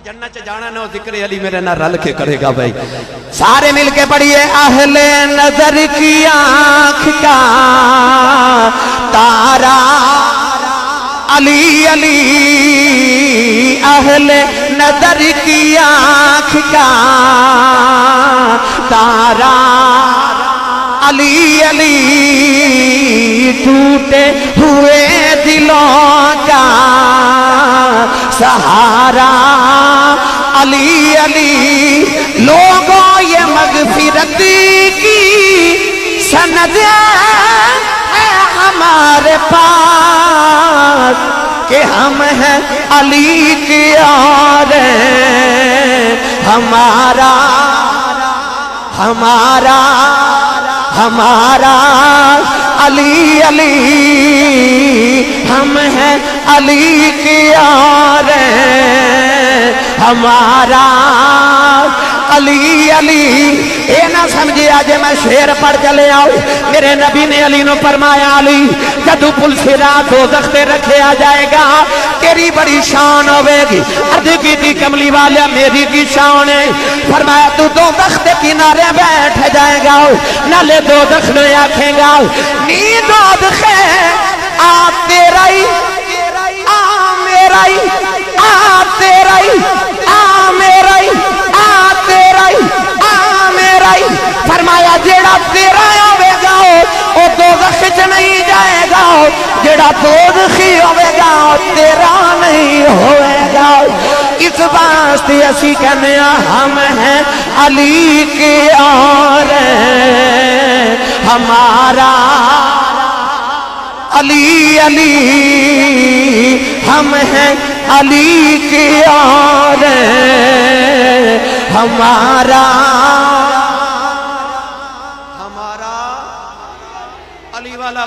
जन्नत जाना ना जिक्र अली मेरे ना रल के करेगा भाई। सारे मिलके पढ़िए। अहले नजर की आंख का तारा अली अली, अहले नजर की आंख का तारा अली अली, टूटे हुए दिलों का सहारा अली अली। लोगों ये मगफिरत की सनद है हमारे पास कि हम हैं अली की और हमारा हमारा हमारा अली अली, हम हैं अली की और हमारा अली अली। ये ना समझे आज मैं शेर पढ़ चले आओ। मेरे नबी ने अली नो फरमाया अली जदू पुल सिरा दोज़ख ते रखे आ जाएगा तेरी बड़ी शान होगी। अर्ज की थी कमली वाला मेरी की शान है। फरमाया तू दोज़ख के किनारे बैठ जाएगा नाले दोज़ख ने आखेगा नी दोज़ख आ तेरा ही आ मेरा ही आ तेरा ही आ मेरा ही आ तेरा ही आ मेरा ही। फरमाया जेड़ा तेरा होगा वो दोज़ख च नहीं जाएगा, जेड़ा दोज़खी होगा तेरा नहीं होगा। इस वास्ते असी कहने हम हैं अली के और हमारा अली अली, हम हैं अली के और हमारा हमारा अली वाला